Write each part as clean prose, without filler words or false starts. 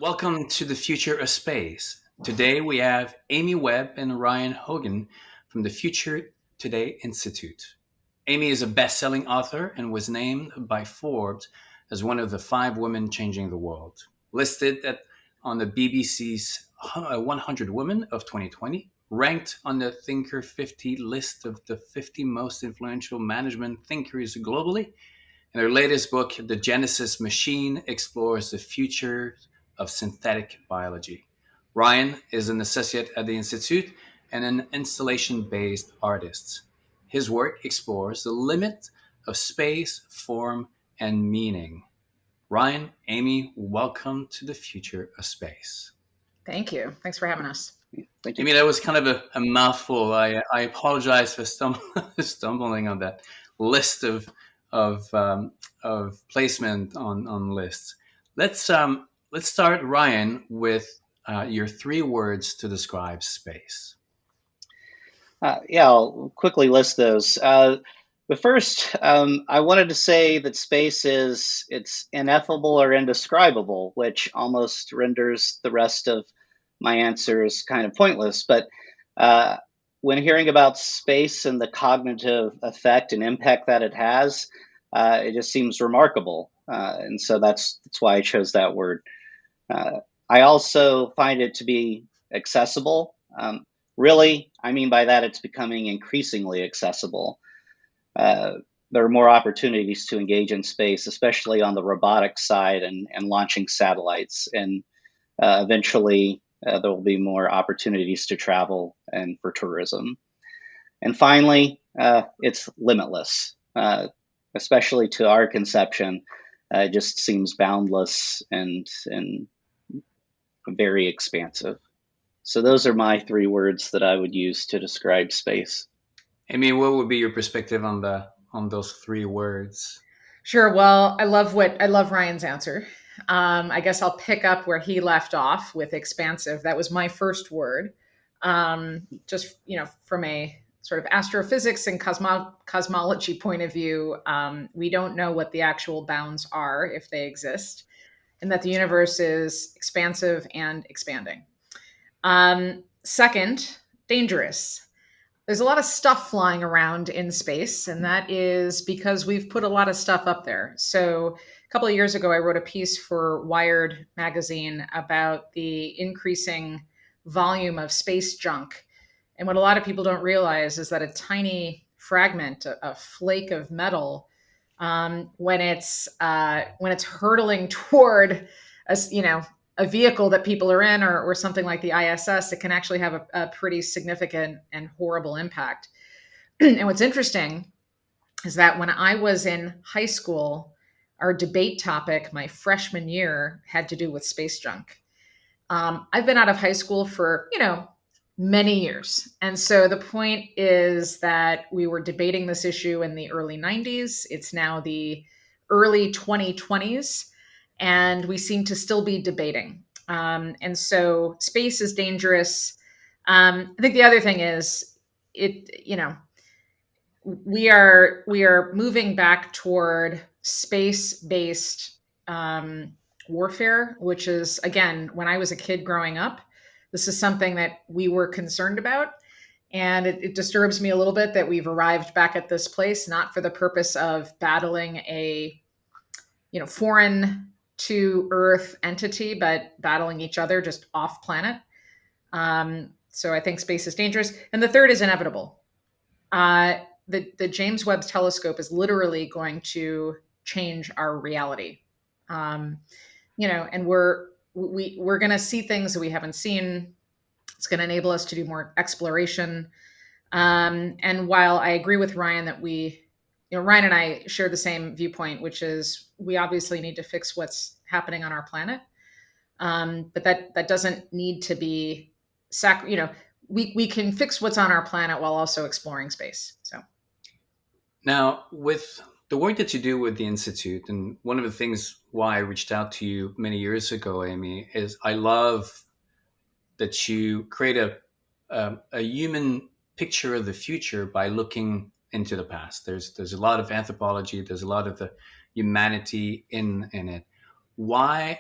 Welcome to the future of space. Today we have Amy Webb and Ryan Hogan from the Future Today Institute. Amy is a best-selling author and was named by Forbes as one of the 5 women changing the world. On the BBC's 100 Women of 2020, ranked on the Thinker 50 list of the 50 most influential management thinkers globally. And her latest book, The Genesis Machine, explores the future of synthetic biology. Ryan is an associate at the Institute and an installation based artist. His work explores the limit of space, form, and meaning. Ryan, Amy, welcome to the future of space. Thank you. Thanks for having us. Thank you. Amy, that was kind of a mouthful. I apologize for stumbling on that list of placement on lists. Let's start, Ryan, with your 3 words to describe space. I'll quickly list those. The first, I wanted to say that space it's ineffable or indescribable, which almost renders the rest of my answers kind of pointless. But when hearing about space and the cognitive effect and impact that it has, it just seems remarkable. And so that's why I chose that word. I also find it to be accessible. Really, I mean by that, it's becoming increasingly accessible. There are more opportunities to engage in space, especially on the robotics side and launching satellites. And eventually, there will be more opportunities to travel and for tourism. And finally, it's limitless, especially to our conception. It just seems boundless and very expansive. So those are my 3 words that I would use to describe space. Amy, what would be your perspective on those 3 words? Sure. Well, I love Ryan's answer. I guess I'll pick up where he left off with expansive. That was my first word. Just from a sort of astrophysics and cosmology point of view, we don't know what the actual bounds are, if they exist, and that the universe is expansive and expanding. Second, dangerous. There's a lot of stuff flying around in space, and that is because we've put a lot of stuff up there. So a couple of years ago, I wrote a piece for Wired magazine about the increasing volume of space junk. And what a lot of people don't realize is that a tiny fragment, a flake of metal, when it's hurtling toward a vehicle that people are in or something like the ISS, it can actually have a pretty significant and horrible impact. And what's interesting is that when I was in high school, our debate topic my freshman year had to do with space junk. I've been out of high school for, many years. And so the point is that we were debating this issue in the early 90s. It's now the early 2020s. And we seem to still be debating. And so space is dangerous. I think the other thing is we are moving back toward space-based warfare, which is, again, when I was a kid growing up, this is something that we were concerned about. And it disturbs me a little bit that we've arrived back at this place, not for the purpose of battling a foreign to Earth entity, but battling each other just off planet. So I think space is dangerous. And the third is inevitable. The James Webb telescope is literally going to change our reality. And we're going to see things that we haven't seen. It's going to enable us to do more exploration. And while I agree with Ryan that Ryan and I share the same viewpoint, which is we obviously need to fix what's happening on our planet. But that doesn't need to be we can fix what's on our planet while also exploring space. So now, with the work that you do with the Institute, and one of the things why I reached out to you many years ago, Amy, is I love that you create a human picture of the future by looking into the past. There's a lot of anthropology. There's a lot of the humanity in it. Why,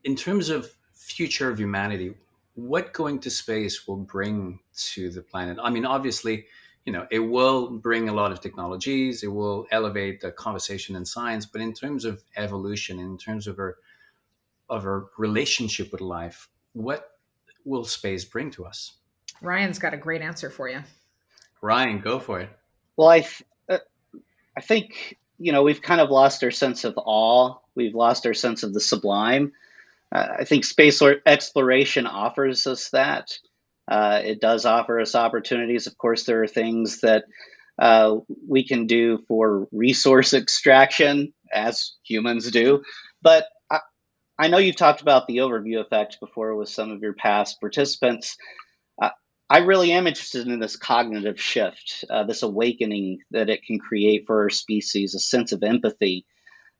in terms of future of humanity, what going to space will bring to the planet? I mean, obviously, it will bring a lot of technologies. It will elevate the conversation in science. But in terms of evolution, in terms of our relationship with life, what will space bring to us? Ryan's got a great answer for you. Ryan, go for it. Well, I think we've kind of lost our sense of awe. We've lost our sense of the sublime. I think space exploration offers us that. It does offer us opportunities. Of course, there are things that we can do for resource extraction, as humans do. But I know you've talked about the overview effect before with some of your past participants. I really am interested in this cognitive shift, this awakening that it can create for our species, a sense of empathy,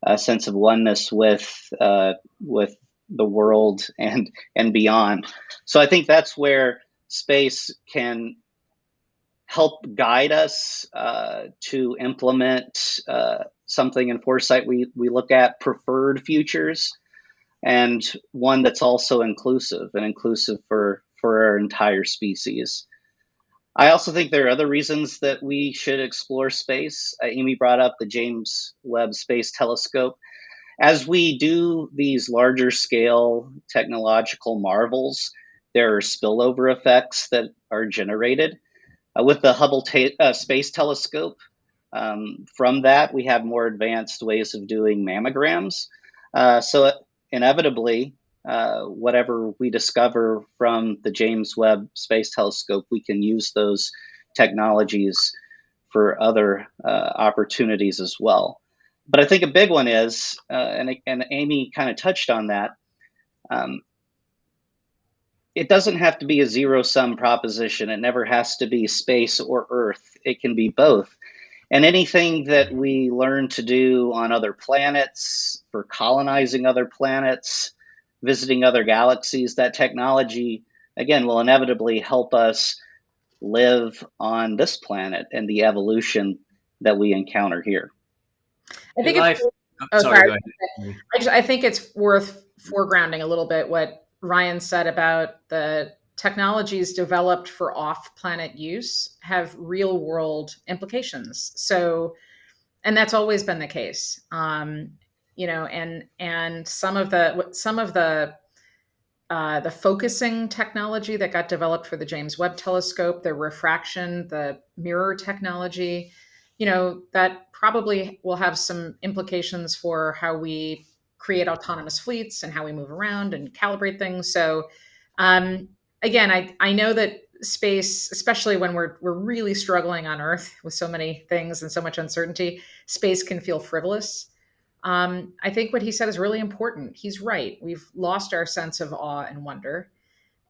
a sense of oneness with the world and beyond. So I think that's where space can help guide us to implement something in Foresight. We look at preferred futures, and one that's also inclusive for our entire species. I also think there are other reasons that we should explore space. Amy brought up the James Webb Space Telescope. As we do these larger scale technological marvels, there are spillover effects that are generated. With the Hubble Space Telescope, from that, we have more advanced ways of doing mammograms. So inevitably, whatever we discover from the James Webb Space Telescope, we can use those technologies for other opportunities as well. But I think a big one is, and Amy kind of touched on that, it doesn't have to be a zero-sum proposition. It never has to be space or Earth. It can be both. And anything that we learn to do on other planets, for colonizing other planets, visiting other galaxies, that technology, again, will inevitably help us live on this planet and the evolution that we encounter here. I think Life. it's, Sorry, go ahead. I think it's worth foregrounding a little bit what Ryan said about the technologies developed for off-planet use have real-world implications. So, and that's always been the case. And some of the focusing technology that got developed for the James Webb Telescope, the refraction, the mirror technology, that probably will have some implications for how we create autonomous fleets and how we move around and calibrate things. So again, I know that space, especially when we're really struggling on Earth with so many things and so much uncertainty, space can feel frivolous. I think what he said is really important. He's right. We've lost our sense of awe and wonder.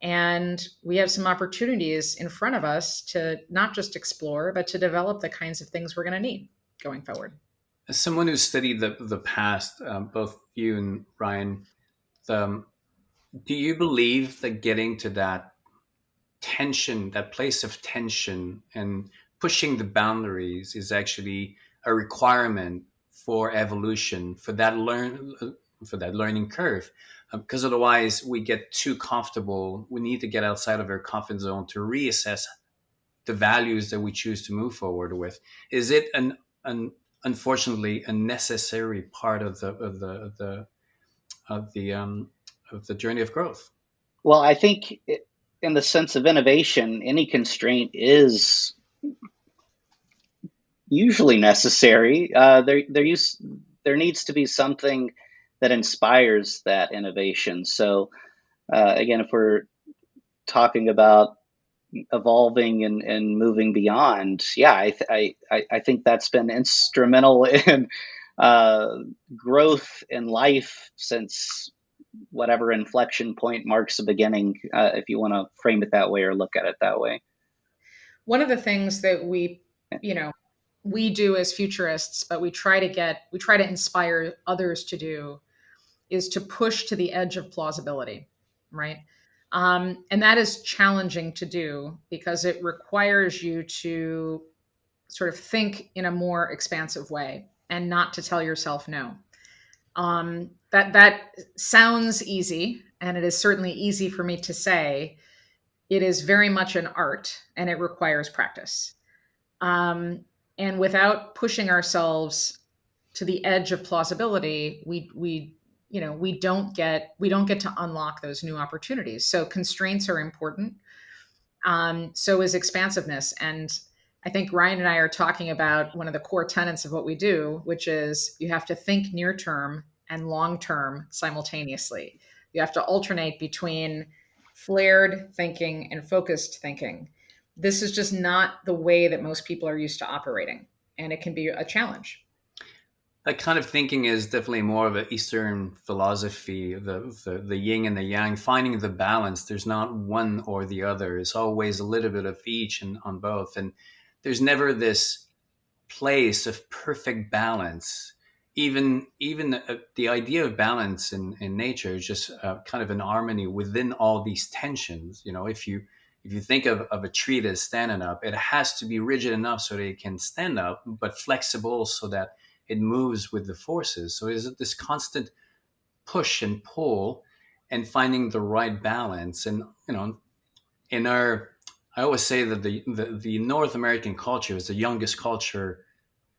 And we have some opportunities in front of us to not just explore, but to develop the kinds of things we're going to need going forward. As someone who's studied the past, both you and Ryan, do you believe that getting to that tension, that place of tension and pushing the boundaries is actually a requirement for evolution, for that learning curve? Because otherwise we get too comfortable. We need to get outside of our comfort zone to reassess the values that we choose to move forward with. Is it unfortunately a necessary part of the journey of growth? Well, I think in the sense of innovation, any constraint is usually necessary. There needs to be something that inspires that innovation. So again, if we're talking about evolving and moving beyond, yeah, I think that's been instrumental in growth in life since whatever inflection point marks the beginning, if you want to frame it that way or look at it that way. One of the things that we do as futurists, but we try to inspire others to do, is to push to the edge of plausibility, right? And that is challenging to do because it requires you to sort of think in a more expansive way and not to tell yourself no. That sounds easy, and it is certainly easy for me to say, it is very much an art and it requires practice. And without pushing ourselves to the edge of plausibility, we don't get to unlock those new opportunities. So constraints are important. So is expansiveness. And I think Ryan and I are talking about one of the core tenets of what we do, which is you have to think near term and long term simultaneously. You have to alternate between flared thinking and focused thinking. This is just not the way that most people are used to operating, and it can be a challenge. That kind of thinking is definitely more of an Eastern philosophy, the yin and the yang, finding the balance. There's not one or the other. It's always a little bit of each and on both. And there's never this place of perfect balance. Even the idea of balance in nature is just kind of an harmony within all these tensions. If you think of a tree that's standing up, it has to be rigid enough so that it can stand up, but flexible so that it moves with the forces. So it's this constant push and pull and finding the right balance. And in our I always say that the North American culture is the youngest culture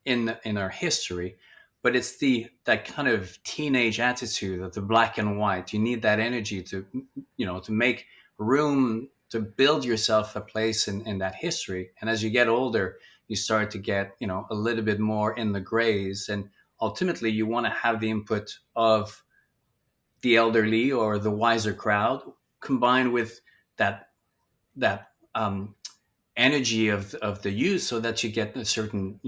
in our history, but it's that kind of teenage attitude of the black and white. You need that energy to make room to build yourself a place in that history. And as you get older, you start to get a little bit more in the grays, and ultimately you want to have the input of the elderly or the wiser crowd combined with that energy of the youth, so that you get a certain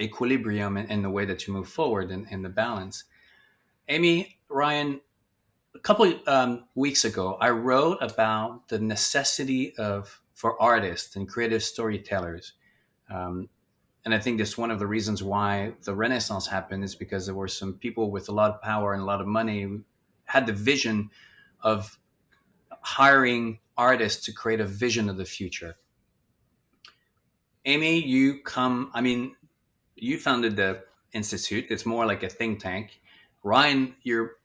equilibrium in the way that you move forward in the balance. Amy, Ryan, a couple weeks ago, I wrote about the necessity for artists and creative storytellers. Um, and I think that's one of the reasons why the Renaissance happened, is because there were some people with a lot of power and a lot of money who had the vision of hiring artists to create a vision of the future. Amy, you founded the institute. It's more like a think tank. Ryan, your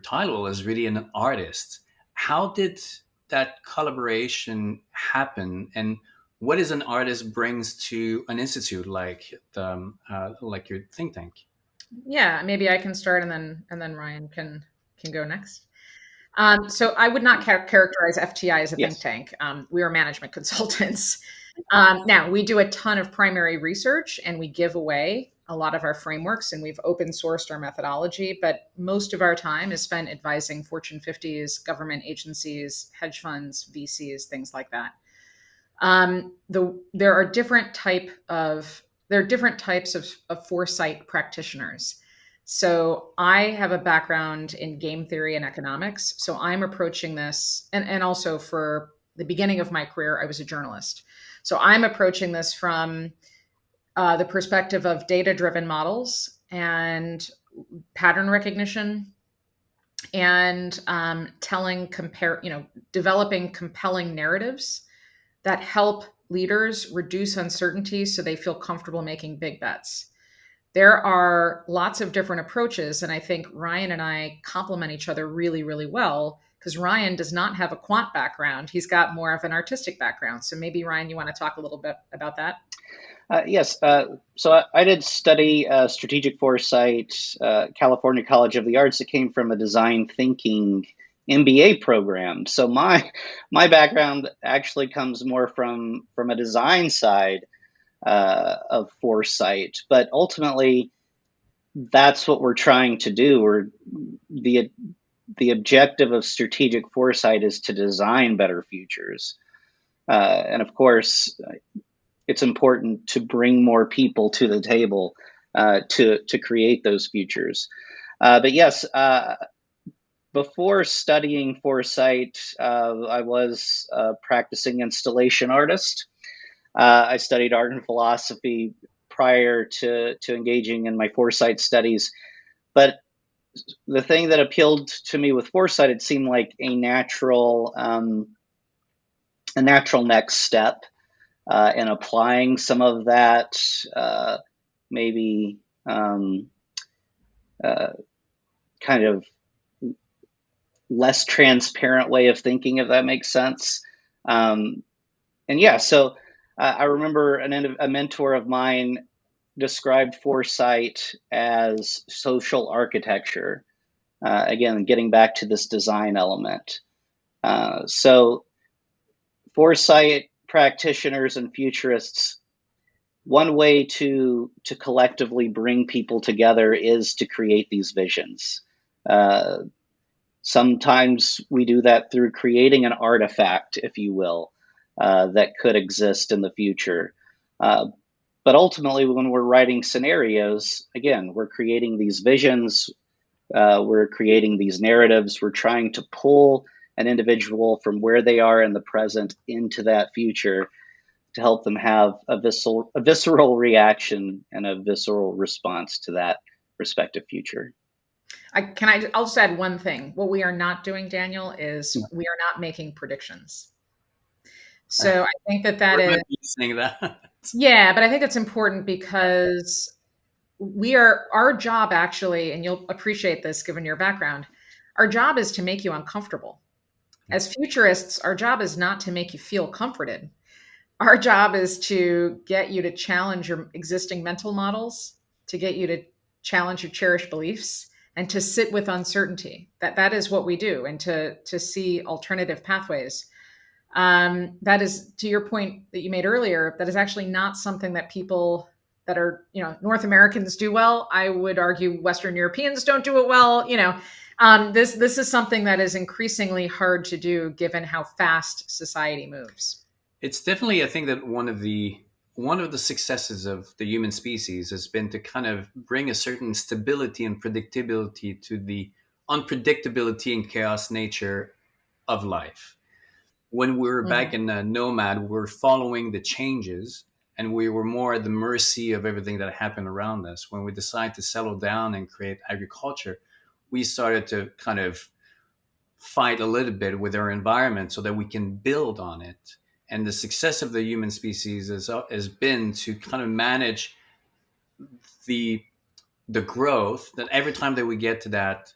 title is really an artist. How did that collaboration happen, and what does an artist brings to an institute like your think tank? Yeah, maybe I can start, and then Ryan can go next. So I would not characterize FTI as a think Yes. tank. We are management consultants. Now, we do a ton of primary research and we give away a lot of our frameworks, and we've open sourced our methodology, but most of our time is spent advising Fortune 50s, government agencies, hedge funds, VCs, things like that. There are different types of foresight practitioners. So I have a background in game theory and economics. So I'm approaching this, and also for the beginning of my career, I was a journalist. So I'm approaching this from the perspective of data-driven models and pattern recognition, and developing compelling narratives that help leaders reduce uncertainty so they feel comfortable making big bets. There are lots of different approaches, and I think Ryan and I complement each other really, really well, because Ryan does not have a quant background. He's got more of an artistic background. So maybe, Ryan, you want to talk a little bit about that? Yes. So I did study strategic foresight, California College of the Arts. It came from a design thinking MBA program. So my background actually comes more from a design side of foresight, but ultimately that's what we're trying to do. The objective of strategic foresight is to design better futures, and of course, it's important to bring more people to the table to create those futures. But yes. Before studying foresight, I was a practicing installation artist. I studied art and philosophy prior to engaging in my foresight studies. But the thing that appealed to me with foresight, it seemed like a natural next step in applying some of that, maybe kind of less transparent way of thinking, if that makes sense. Um, and yeah, so I remember a mentor of mine described foresight as social architecture. Again, getting back to this design element. So foresight practitioners and futurists, one way to collectively bring people together is to create these visions. Uh, Sometimes we do that through creating an artifact, if you will, that could exist in the future. But ultimately, when we're writing scenarios, again, we're creating these visions, we're creating these narratives, we're trying to pull an individual from where they are in the present into that future to help them have a visceral reaction and a visceral response to that respective future. I'll just add one thing. What we are not doing, Daniel, is we are not making predictions. So I think that is saying that. yeah, but I think it's important because our job actually, and you'll appreciate this given your background, our job is to make you uncomfortable. As futurists, our job is not to make you feel comforted. Our job is to get you to challenge your existing mental models, to get you to challenge your cherished beliefs, and to sit with uncertainty. That is what we do, and to see alternative pathways. That is, to your point that you made earlier, that is actually not something that people that are, North Americans do well. I would argue Western Europeans don't do it well. This is something that is increasingly hard to do given how fast society moves. It's definitely, I think, that one of the successes of the human species has been to kind of bring a certain stability and predictability to the unpredictability and chaos nature of life. When we were back in Nomad, we were following the changes and we were more at the mercy of everything that happened around us. When we decided to settle down and create agriculture, we started to kind of fight a little bit with our environment so that we can build on it. And the success of the human species has been to kind of manage the the growth, that every time that we get to that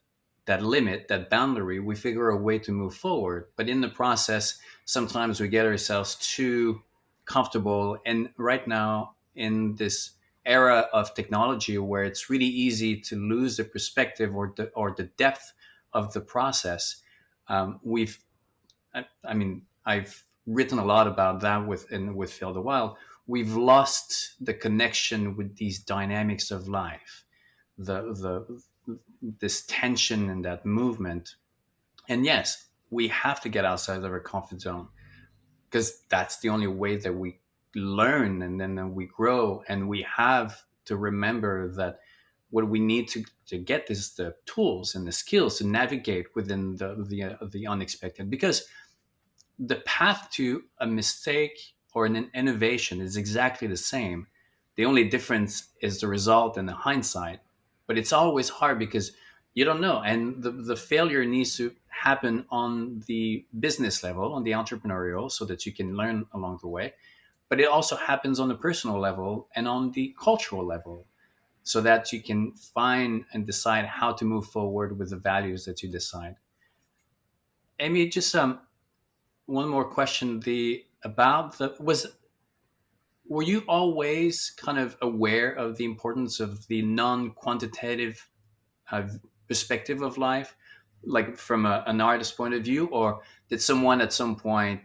limit, that boundary, we figure a way to move forward. But in the process, sometimes we get ourselves too comfortable. And right now, in this era of technology where it's really easy to lose the perspective or the depth of the process, we've I mean, I've written a lot about that with Phil the Wild. We've lost the connection with these dynamics of life, the this tension and that movement. And yes, we have to get outside of our comfort zone because that's the only way that we learn, and then we grow. And we have to remember that what we need to get is the tools and the skills to navigate within the unexpected, because the path to a mistake or an innovation is exactly the same. The only difference is the result and the hindsight. But it's always hard because you don't know. And the failure needs to happen on the business level, on the entrepreneurial, so that you can learn along the way. But it also happens on the personal level and on the cultural level, so that you can find and decide how to move forward with the values that you decide. Amy, just one more question. The about the was Were you always kind of aware of the importance of the non-quantitative uh, perspective of life, like from an artist's point of view, or did someone at some point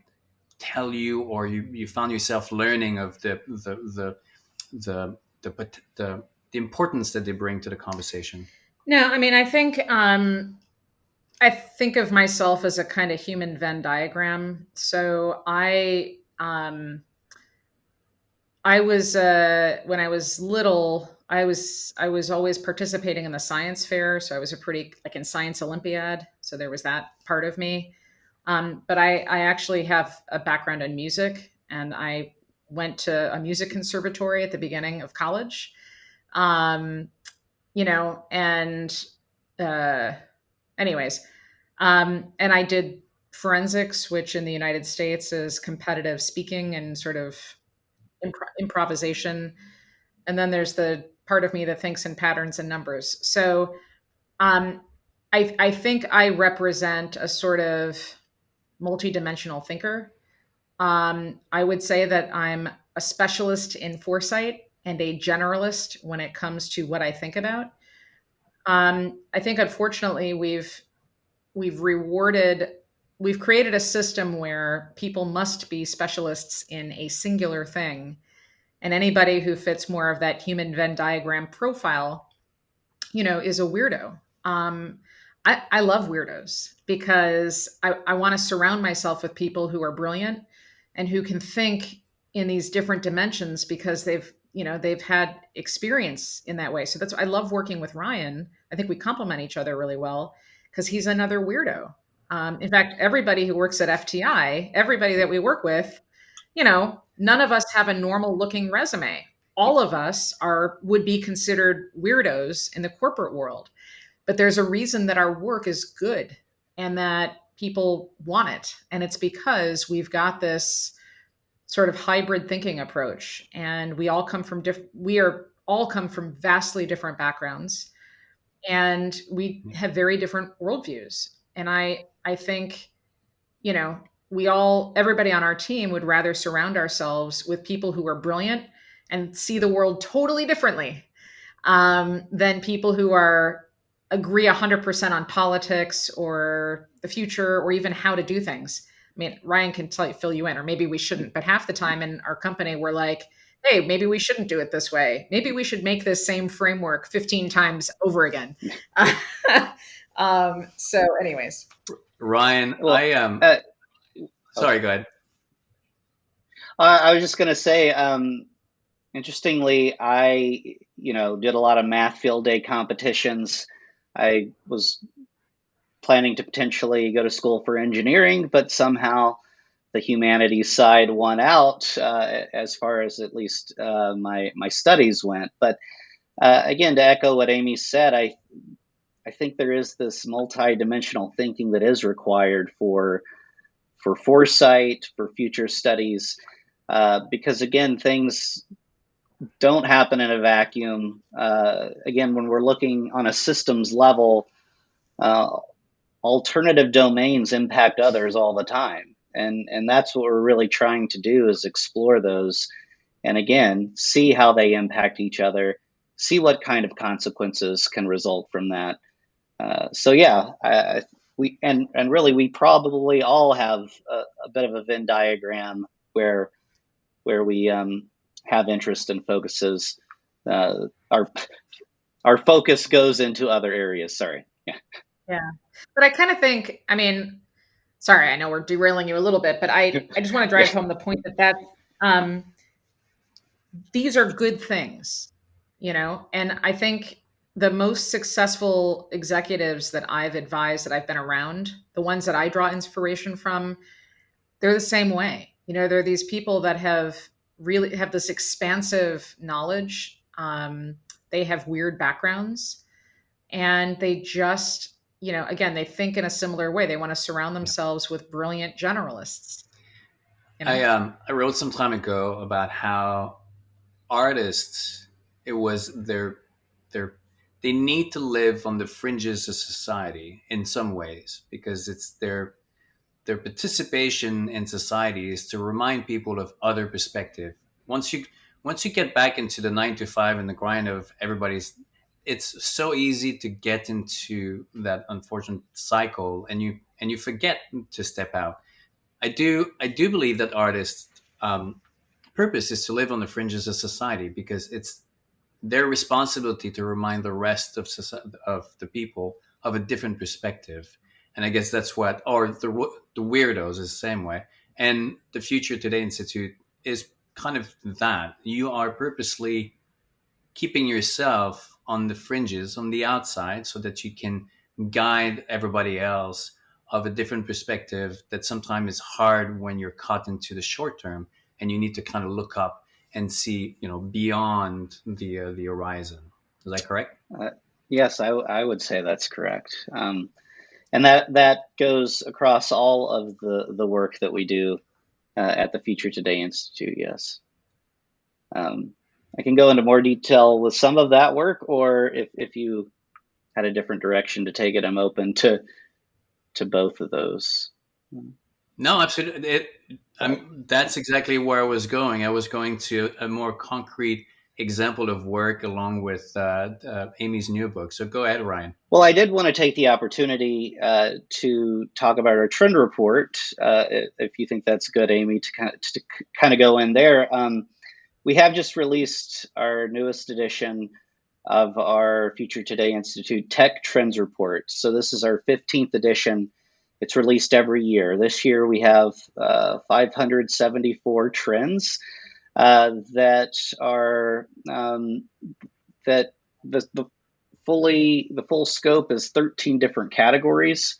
tell you, or you found yourself learning of the importance that they bring to the conversation? No, I mean, I think of myself as a kind of human Venn diagram. So I was when I was little, I was always participating in the science fair. So I was a pretty like in science Olympiad. So there was that part of me. But I actually have a background in music, and I went to a music conservatory at the beginning of college. Um, and uh, anyways, and I did forensics, which in the United States is competitive speaking and sort of improvisation. And then there's the part of me that thinks in patterns and numbers. So um, I think I represent a sort of multidimensional thinker. I would say that I'm a specialist in foresight and a generalist when it comes to what I think about. I think unfortunately we've rewarded we've created a system where people must be specialists in a singular thing, and anybody who fits more of that human Venn diagram profile, is a weirdo. I love weirdos because I want to surround myself with people who are brilliant and who can think in these different dimensions because they've had experience in that way. So I love working with Ryan. I think we complement each other really well because he's another weirdo. In fact, everybody who works at FTI, everybody that we work with, none of us have a normal looking resume. All of us would be considered weirdos in the corporate world. But there's a reason that our work is good and that people want it. And it's because we've got this sort of hybrid thinking approach. And we all come from vastly different backgrounds. And we have very different worldviews. And I think, everybody on our team would rather surround ourselves with people who are brilliant and see the world totally differently than people who agree 100% on politics or the future or even how to do things. I mean, Ryan can fill you in, or maybe we shouldn't, but half the time in our company, we're like, hey, maybe we shouldn't do it this way. Maybe we should make this same framework 15 times over again. So anyways. Ryan, Well, sorry, go ahead. I was just going to say, interestingly, I, did a lot of math field day competitions. I was planning to potentially go to school for engineering, but somehow the humanities side won out as far as at least my studies went. But again, to echo what Amy said, I think there is this multi-dimensional thinking that is required for foresight, for future studies, because again, things don't happen in a vacuum. Again, when we're looking on a systems level, alternative domains impact others all the time. And that's what we're really trying to do, is explore those. And again, see how they impact each other, see what kind of consequences can result from that. So yeah, we probably all have a bit of a Venn diagram where we have interest and focuses. Our focus goes into other areas. Sorry. Yeah. But I kind of think, sorry, I know we're derailing you a little bit, but I just want to drive home the point that these are good things, and I think the most successful executives that I've advised, that I've been around, the ones that I draw inspiration from, they're the same way. They're these people that really have this expansive knowledge. They have weird backgrounds, and they just, again, they think in a similar way. They want to surround themselves with brilliant generalists. I wrote some time ago about how artists, it was they need to live on the fringes of society in some ways, because it's their participation in society is to remind people of other perspective. Once you get back into the 9 to 5 and the grind of everybody's, it's so easy to get into that unfortunate cycle, and you forget to step out. I do believe that artists' purpose is to live on the fringes of society, because it's their responsibility to remind the rest of of the people of a different perspective. And I guess that's what, or the weirdos is the same way. And the Future Today Institute is kind of that. You are purposely keeping yourself on the fringes, on the outside, so that you can guide everybody else of a different perspective that sometimes is hard when you're caught into the short term, and you need to kind of look up and see, beyond the horizon. Is that correct? Yes, I would say that's correct. And that goes across all of the work that we do at the Future Today Institute. Yes. I can go into more detail with some of that work, or if you had a different direction to take it. I'm open to both of those. No, absolutely. That's exactly where I was going. I was going to a more concrete example of work along with Amy's new book. So go ahead, Ryan. Well, I did want to take the opportunity to talk about our trend report, if you think that's good, Amy, to kind of go in there. We have just released our newest edition of our Future Today Institute Tech Trends Report. So this is our 15th edition. It's released every year. This year we have 574 trends that are that the full scope is 13 different categories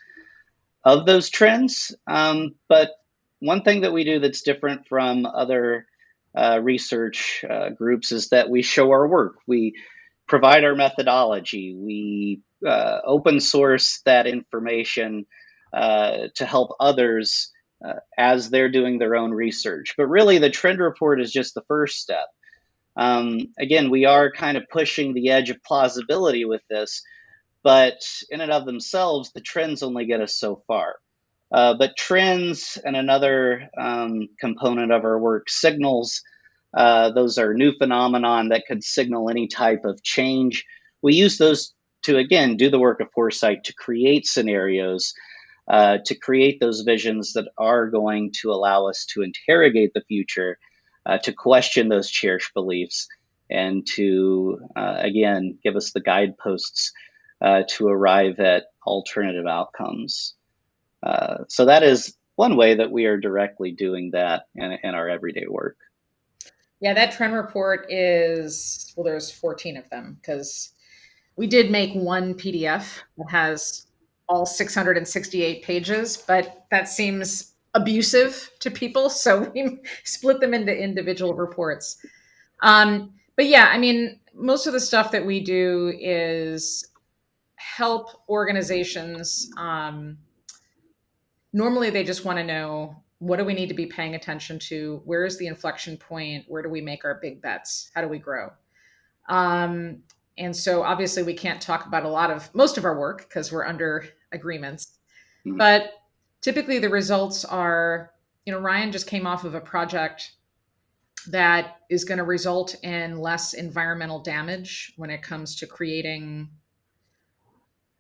of those trends. But one thing that we do that's different from other research groups is that we show our work. We provide our methodology. We open source that information to help others as they're doing their own research. But really, the trend report is just the first step. Again, we are kind of pushing the edge of plausibility with this, but in and of themselves, the trends only get us so far. But trends and another component of our work, signals, those are new phenomenon that could signal any type of change. We use those to, again, do the work of foresight to create scenarios, to create those visions that are going to allow us to interrogate the future, to question those cherished beliefs, and to, again, give us the guideposts to arrive at alternative outcomes. So that is one way that we are directly doing that in our everyday work. Yeah, that trend report is, well, there's 14 of them because we did make one PDF that has all 668 pages, but that seems abusive to people. So we split them into individual reports. But yeah, I mean, most of the stuff that we do is help organizations. Normally, they just want to know, what do we need to be paying attention to? Where is the inflection point? Where do we make our big bets? How do we grow? And so obviously we can't talk about most of our work because we're under agreements, but typically the results are, Ryan just came off of a project that is going to result in less environmental damage when it comes to creating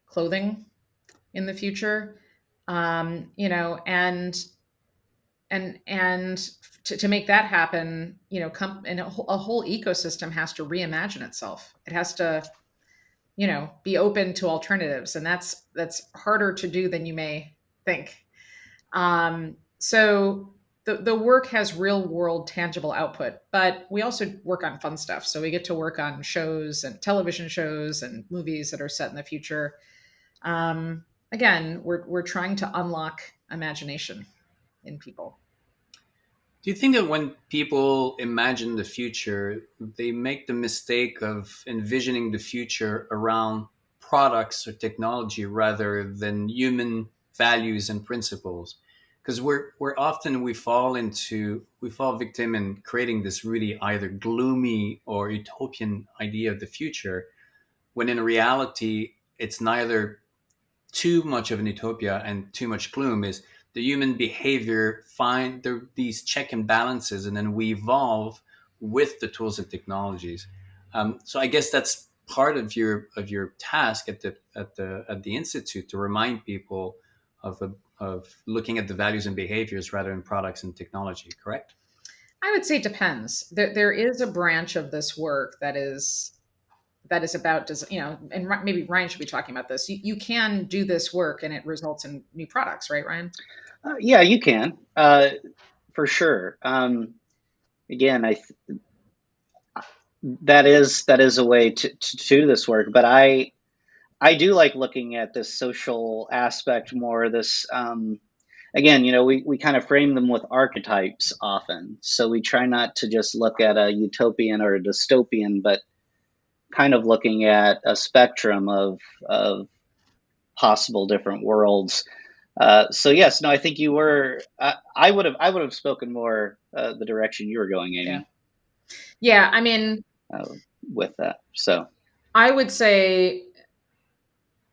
clothing in the future. And to make that happen, and a whole ecosystem has to reimagine itself. It has to, be open to alternatives, and that's harder to do than you may think. So the work has real world tangible output, but we also work on fun stuff. So we get to work on shows and television shows and movies that are set in the future. Again, we're trying to unlock imagination in people. Do you think that when people imagine the future, they make the mistake of envisioning the future around products or technology rather than human values and principles? Because we fall victim in creating this really either gloomy or utopian idea of the future, when in reality it's neither too much of an utopia and too much gloom. Is the human behavior find these check and balances, and then we evolve with the tools and technologies. So I guess that's part of your task at the institute, to remind people of looking at the values and behaviors rather than products and technology. Correct? I would say it depends. There is a branch of this work that is about, and maybe Ryan should be talking about this. You can do this work and it results in new products, right, Ryan? Yeah, you can, for sure. Again, that is a way to do this work, but I do like looking at this social aspect more. This again, we kind of frame them with archetypes often, so we try not to just look at a utopian or a dystopian, but kind of looking at a spectrum of possible different worlds. So yes, no, I think you were. I would have spoken more the direction you were going, Amy. Yeah. I mean, with that, so I would say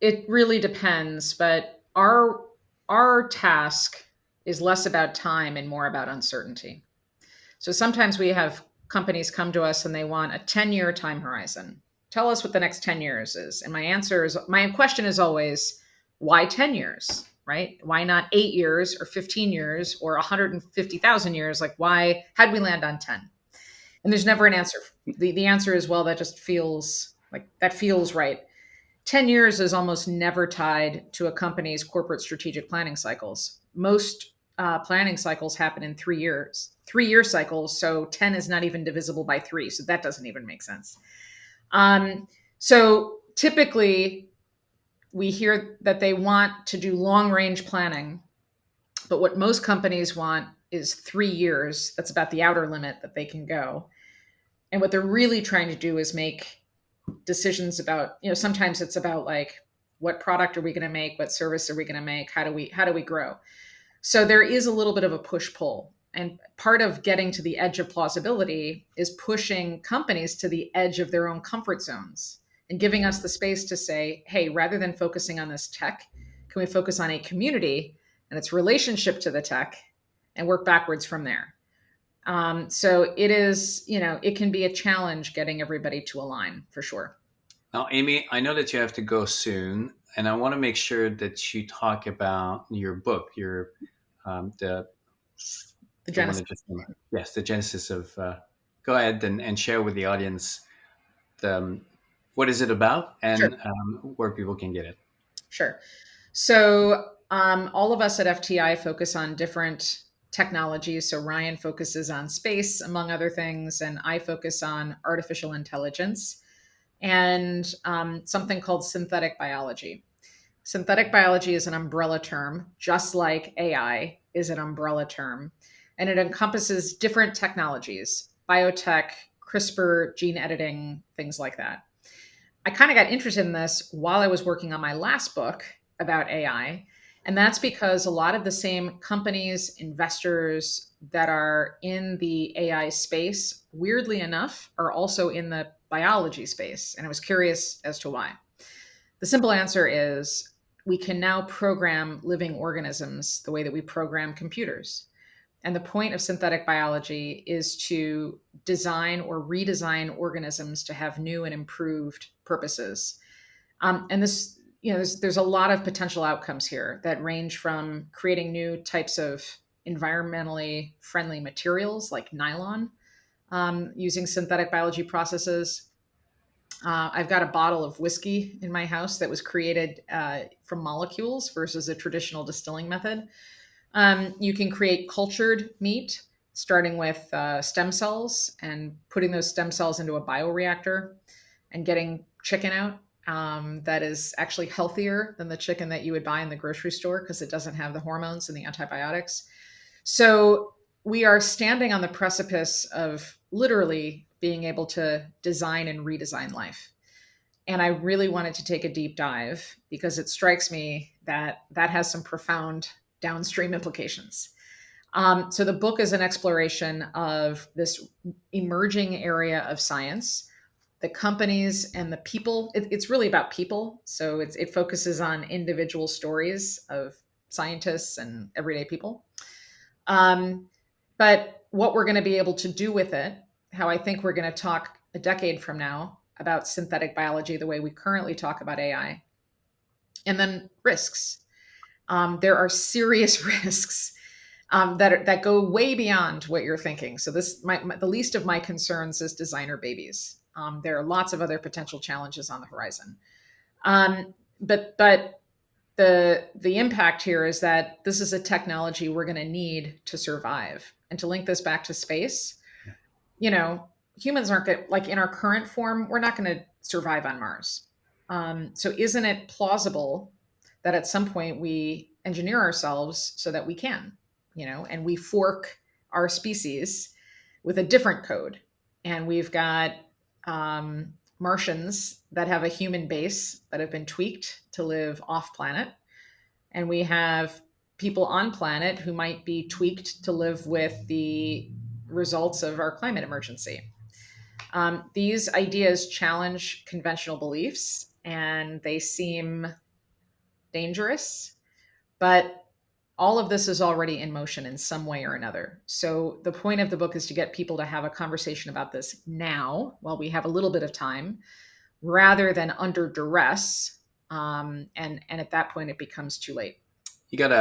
It really depends, but our task is less about time and more about uncertainty. So sometimes we have companies come to us and they want a 10-year time horizon. Tell us what the next 10 years is. And my question is always, why 10 years, right? Why not 8 years or 15 years or 150,000 years? Like, why, how'd we land on 10? And there's never an answer. The answer is, well, that just feels like that feels right. 10 years is almost never tied to a company's corporate strategic planning cycles. Most planning cycles happen in 3 years, 3 year cycles. So 10 is not even divisible by three. So that doesn't even make sense. So typically, we hear that they want to do long range planning, but what most companies want is 3 years. That's about the outer limit that they can go. And what they're really trying to do is make decisions about, sometimes it's about like, what product are we going to make? What service are we going to make? How do we grow? So there is a little bit of a push pull. And part of getting to the edge of plausibility is pushing companies to the edge of their own comfort zones and giving us the space to say, hey, rather than focusing on this tech, can we focus on a community and its relationship to the tech and work backwards from there? So it is, it can be a challenge getting everybody to align for sure. Now, Amy, I know that you have to go soon, and I want to make sure that you talk about your book, the Genesis. one that just came out. Yes, the genesis of. Go ahead and share with the audience what is it about Sure. and where people can get it. Sure. So all of us at FTI focus on different technologies. So Ryan focuses on space, among other things, and I focus on artificial intelligence and something called synthetic biology. Synthetic biology is an umbrella term, just like AI is an umbrella term, and it encompasses different technologies, biotech, CRISPR, gene editing, things like that. I kind of got interested in this while I was working on my last book about AI. And that's because a lot of the same companies, investors that are in the AI space, weirdly enough, are also in the biology space. And I was curious as to why. The simple answer is we can now program living organisms the way that we program computers. And the point of synthetic biology is to design or redesign organisms to have new and improved purposes. And this, there's a lot of potential outcomes here that range from creating new types of environmentally friendly materials like nylon using synthetic biology processes. I've got a bottle of whiskey in my house that was created from molecules versus a traditional distilling method. You can create cultured meat, starting with stem cells and putting those stem cells into a bioreactor and getting chicken out that is actually healthier than the chicken that you would buy in the grocery store because it doesn't have the hormones and the antibiotics. So we are standing on the precipice of literally being able to design and redesign life. And I really wanted to take a deep dive because it strikes me that that has some profound downstream implications. So the book is an exploration of this emerging area of science, the companies and the people. It's really about people. So it focuses on individual stories of scientists and everyday people. But what we're going to be able to do with it, how I think we're going to talk a decade from now about synthetic biology the way we currently talk about AI, and then risks. There are serious risks that go way beyond what you're thinking. So the least of my concerns is designer babies. There are lots of other potential challenges on the horizon. But the impact here is that this is a technology we're going to need to survive. And to link this back to space, humans aren't going to, like in our current form, we're not going to survive on Mars. So isn't it plausible that at some point we engineer ourselves so that we can, and we fork our species with a different code? And we've got Martians that have a human base that have been tweaked to live off planet. And we have people on planet who might be tweaked to live with the results of our climate emergency. These ideas challenge conventional beliefs, and they seem dangerous, but all of this is already in motion in some way or another. So the point of the book is to get people to have a conversation about this now while we have a little bit of time, rather than under duress. And at that point, it becomes too late. You got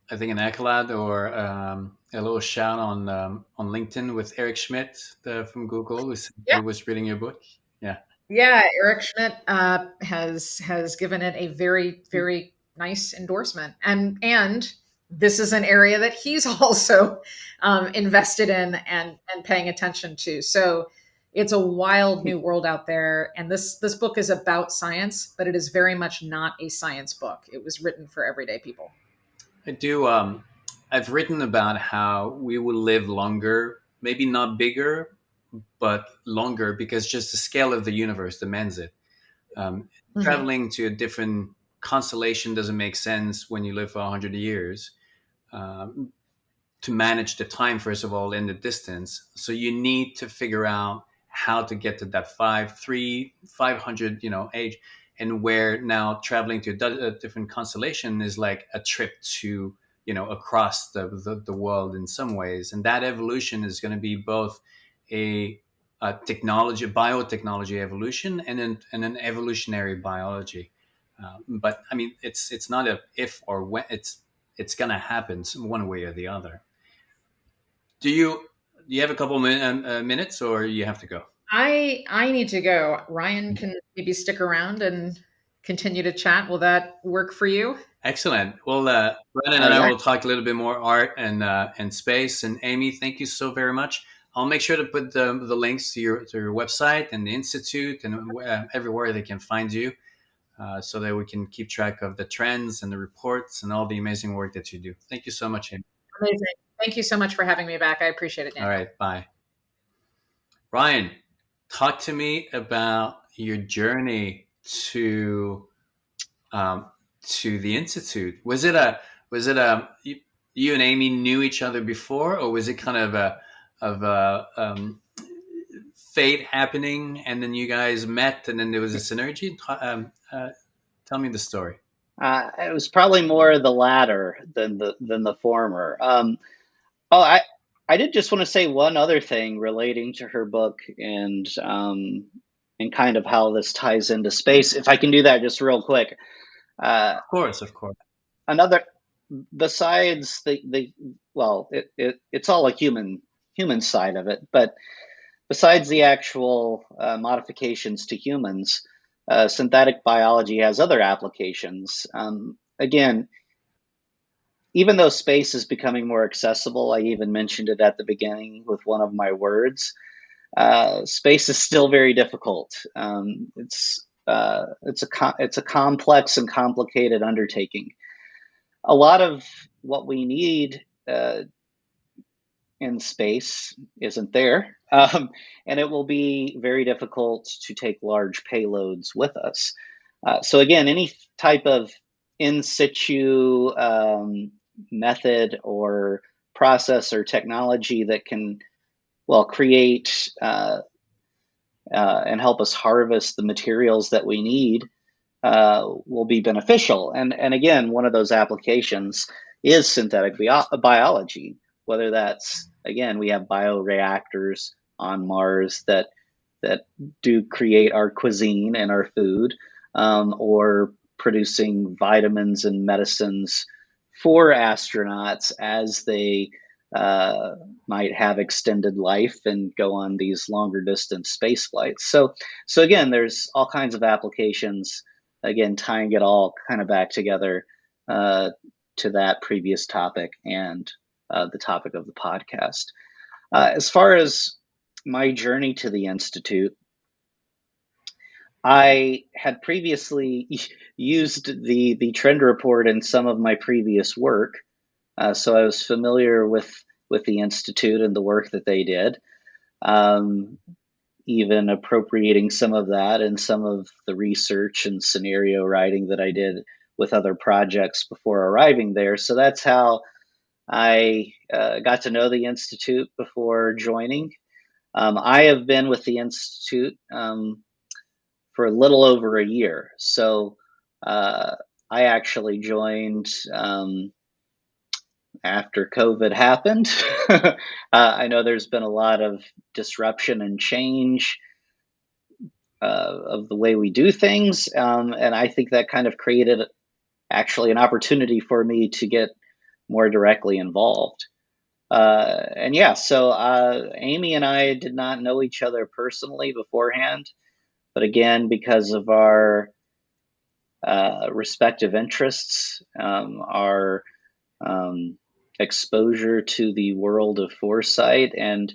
I think an accolade or a little shout on LinkedIn with Eric Schmidt from Google, who said Yeah. he was reading your book. Yeah. Yeah, Eric Schmidt has given it a very, very nice endorsement, and this is an area that he's also invested in and paying attention to. So it's a wild new world out there, and this book is about science, but it is very much not a science book. It was written for everyday people. I do. I've written about how we will live longer, maybe not bigger, but longer, because just the scale of the universe demands it. Traveling to a different constellation doesn't make sense when you live for 100 years. To manage the time, first of all, and the distance. So you need to figure out how to get to that 500, age, and where now traveling to a different constellation is like a trip to, across the world in some ways. And that evolution is going to be both a biotechnology evolution, and an evolutionary biology. But I mean, it's not a if or when. It's going to happen one way or the other. Do you have a couple minutes, or you have to go? I need to go. Ryan can maybe stick around and continue to chat. Will that work for you? Excellent. Well, Brandon and I will talk a little bit more art and space. And Amy, thank you so very much. I'll make sure to put the links to your website and the institute and everywhere they can find you, so that we can keep track of the trends and the reports and all the amazing work that you do. Thank you so much, Amy. Amazing. Thank you so much for having me back. I appreciate it, Daniel. All right. Bye. Ryan, talk to me about your journey to the institute. Was it you and Amy knew each other before, or was it kind of a fate happening, and then you guys met, and then there was a synergy? Tell me the story. It was probably more the latter than the former. I did just want to say one other thing relating to her book and kind of how this ties into space. If I can do that just real quick. Of course. Another, besides it's all a human side of it, but besides the actual modifications to humans, synthetic biology has other applications. Again, even though space is becoming more accessible, I even mentioned it at the beginning with one of my words, space is still very difficult. It's a complex and complicated undertaking. A lot of what we need in space isn't there, and it will be very difficult to take large payloads with us. So again, any type of in situ method or process or technology that can, create and help us harvest the materials that we need will be beneficial. And again, one of those applications is synthetic biology, whether that's, again, we have bioreactors on Mars that do create our cuisine and our food, or producing vitamins and medicines for astronauts as they might have extended life and go on these longer distance space flights. So again, there's all kinds of applications, again, tying it all kind of back together to that previous topic and the topic of the podcast. As far as my journey to the Institute, I had previously used the trend report in some of my previous work, so I was familiar with the Institute and the work that they did, even appropriating some of that in some of the research and scenario writing that I did with other projects before arriving there. So that's how I got to know the Institute before joining. I have been with the Institute for a little over a year. So I actually joined after COVID happened. I know there's been a lot of disruption and change of the way we do things, and I think that kind of created actually an opportunity for me to get more directly involved. And yeah, so Amy and I did not know each other personally beforehand, but again, because of our respective interests, our um, exposure to the world of foresight, and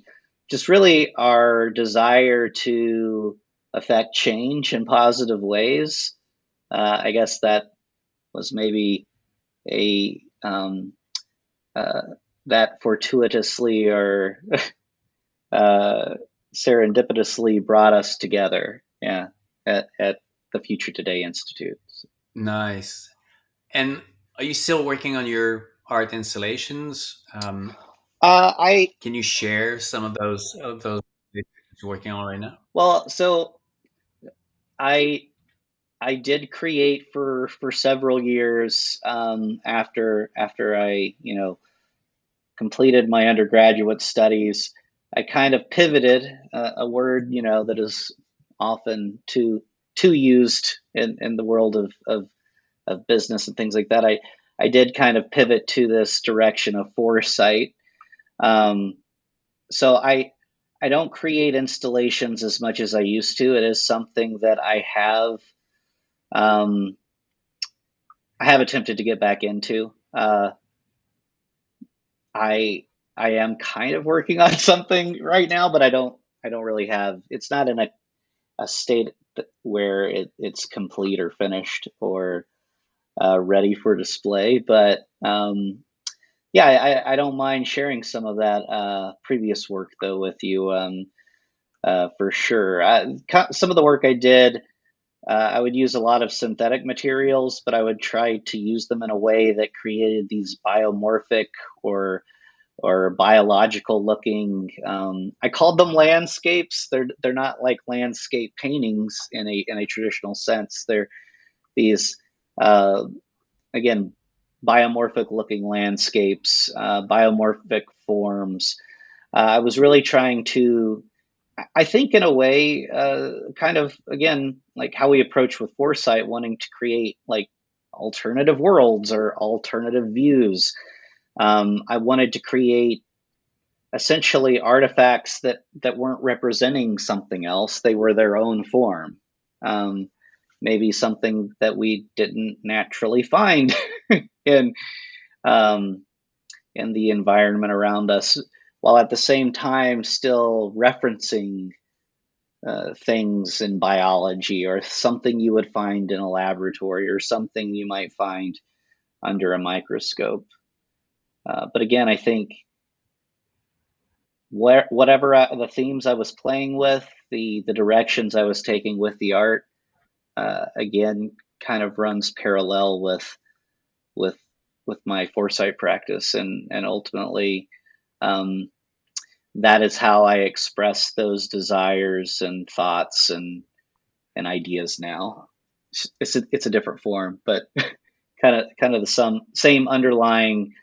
just really our desire to affect change in positive ways. I guess that was maybe a uh, that fortuitously or uh, serendipitously brought us together. Yeah, at the Future Today Institute. Nice. And are you still working on your art installations? I Can you share some of those that you're working on right now? well, so I I did create for several years after I completed my undergraduate studies. I kind of pivoted, a word that is often too used in the world of business and things like that. I did kind of pivot to this direction of foresight. Um, so I don't create installations as much as I used to. It is something that um, I have attempted to get back into. I I am kind of working on something right now, but I don't really have. It's not in a state where it's complete or finished or ready for display. But yeah, I don't mind sharing some of that previous work though with you, for sure. Some of the work I did, I would use a lot of synthetic materials, but I would try to use them in a way that created these biomorphic or biological looking. I called them landscapes. They're not like landscape paintings in a traditional sense. They're these uh, again biomorphic looking landscapes, biomorphic forms. I was really trying to, I think, in a way, kind of again like how we approach with foresight, wanting to create like alternative worlds or alternative views. I wanted to create essentially artifacts that weren't representing something else; they were their own form. Um, Maybe something that we didn't naturally find in um, in the environment around us, while at the same time still referencing things in biology or something you would find in a laboratory or something you might find under a microscope. But again, I think whatever the themes I was playing with, the directions I was taking with the art, again, kind of runs parallel with with my foresight practice, and ultimately, um, that is how I express those desires and thoughts and ideas now. It's a different form, but kind of the same underlying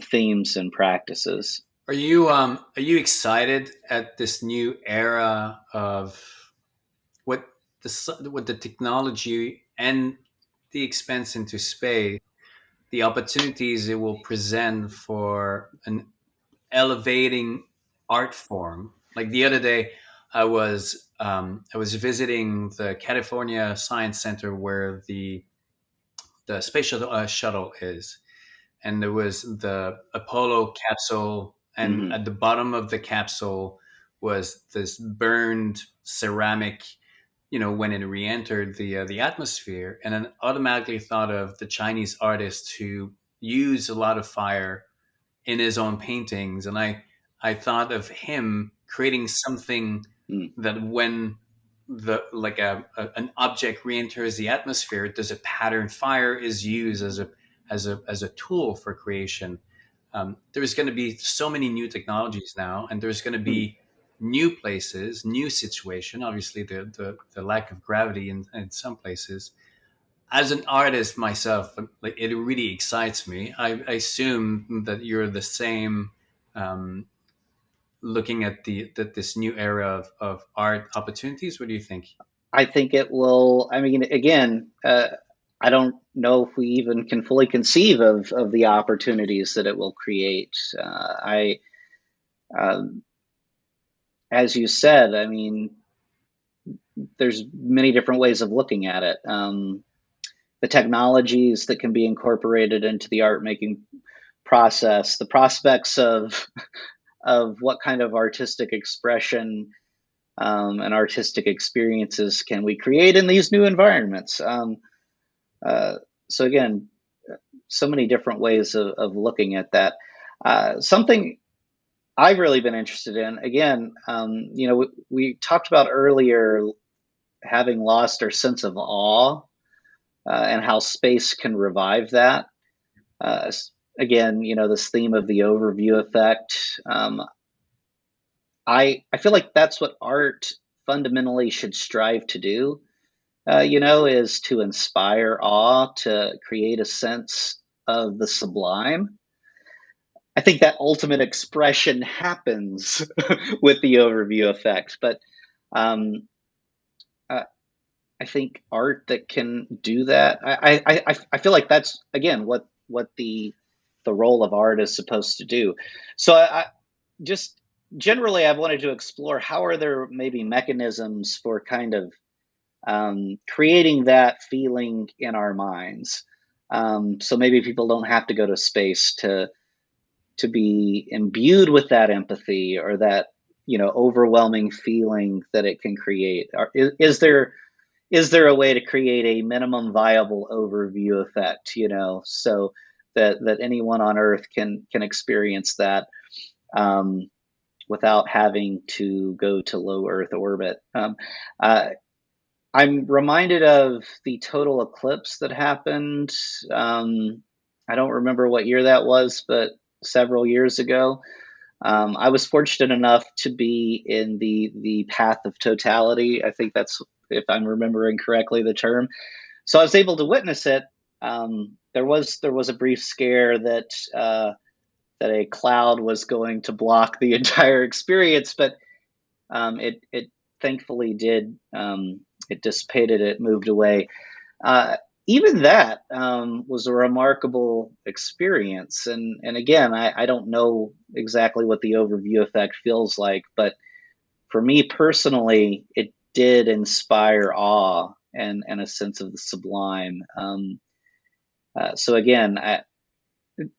themes and practices. Are you excited at this new era of what what the technology and the expense into space, the opportunities it will present for an elevating art form? Like the other day, I was visiting the California Science Center where the space shuttle is, and there was the Apollo capsule, and Hmm. at the bottom of the capsule was this burned ceramic, when it re-entered the atmosphere, and then automatically thought of the Chinese artist who used a lot of fire in his own paintings, and I thought of him creating something Mm. that when an object re-enters the atmosphere, there's a pattern. Fire is used as a tool for creation. There's going to be so many new technologies now, and there's going to Mm. be new places, new situation. Obviously, the lack of gravity in some places, as an artist myself, like it really excites me. I assume that you're the same, um, looking at this new era of art opportunities. What do you think? I think it will. I mean, again, I don't know if we even can fully conceive of the opportunities that it will create. Um, as you said, I mean, there's many different ways of looking at it. The technologies that can be incorporated into the art making process, the prospects of what kind of artistic expression and artistic experiences can we create in these new environments. Uh, so again, so many different ways of looking at that. Something I've really been interested in, again, we talked about earlier having lost our sense of awe and how space can revive that. Uh, Again, this theme of the overview effect. I feel like that's what art fundamentally should strive to do. Is to inspire awe, to create a sense of the sublime. I think that ultimate expression happens with the overview effect, but um, uh, I think art that can do that. I feel like that's again what the role of art is supposed to do. So I just generally I've wanted to explore how are there maybe mechanisms for kind of creating that feeling in our minds. So maybe people don't have to go to space to be imbued with that empathy or that overwhelming feeling that it can create. Is there a way to create a minimum viable overview effect? So that anyone on Earth can experience that. Um, Without having to go to low Earth orbit. Uh, I'm reminded of the total eclipse that happened. I don't remember what year that was, but several years ago. I was fortunate enough to be in the path of totality. I think that's, if I'm remembering correctly, the term. So I was able to witness it. There was a brief scare that a cloud was going to block the entire experience, but it thankfully did. It dissipated. It moved away. Uh, Even that was a remarkable experience. And again, I don't know exactly what the overview effect feels like, but for me personally, it did inspire awe and a sense of the sublime. So again,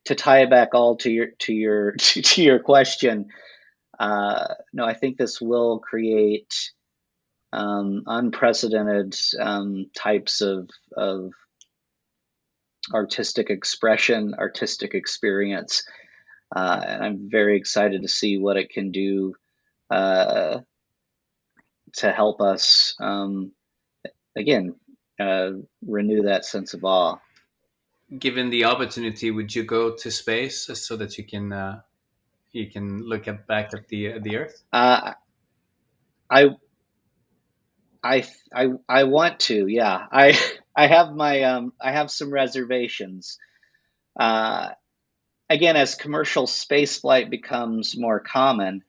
to tie it back all to your to your question, no, I think this will create unprecedented types of artistic expression, artistic experience, and I'm very excited to see what it can do uh, to help us again renew that sense of awe. Given the opportunity, would you go to space so that you can look at back at the Earth? Uh, I I want to, yeah. I have some reservations. Uh, Again, as commercial spaceflight becomes more common,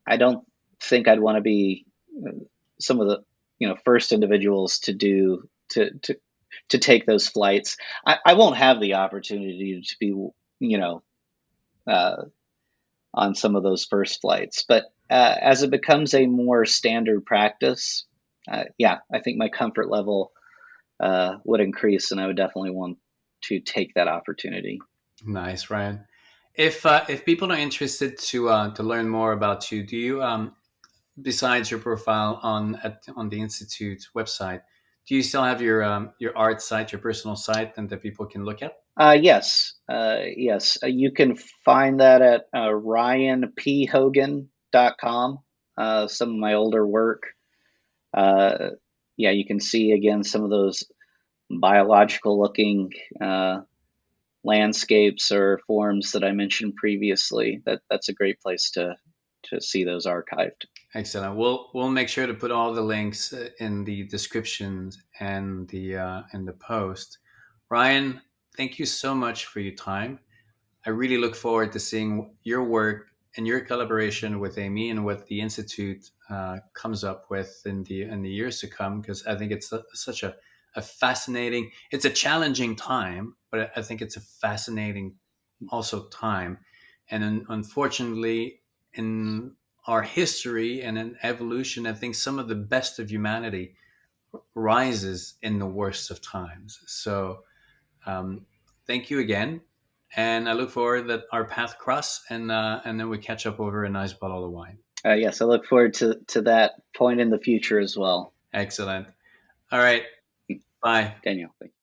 I don't think I'd want to be some of the first individuals to take those flights. I won't have the opportunity to be you know uh, on some of those first flights, but as it becomes a more standard practice, yeah, I think my comfort level would increase, and I would definitely want to take that opportunity. Nice, Ryan. If people are interested to learn more about you, do you, besides your profile on the institute website, do you still have your art site, your personal site, and that people can look at? Yes, yes. You can find that at ryanphogan.com. Some of my older work. Uh, yeah, you can see again some of those biological looking landscapes or forms that I mentioned previously. That's a great place to see those archived. Excellent. We'll make sure to put all the links in the descriptions and the post. Ryan, thank you so much for your time. I really look forward to seeing your work and your collaboration with Amy and what the institute comes up with in the years to come. Because I think it's such a fascinating. It's a challenging time, but I think it's a fascinating also time. And unfortunately, in our history and in evolution, I think some of the best of humanity rises in the worst of times. So um, thank you again, and I look forward that our path cross and then we catch up over a nice bottle of wine. Yes, I look forward to that point in the future as well. Excellent. All right. Bye. Daniel, thank you.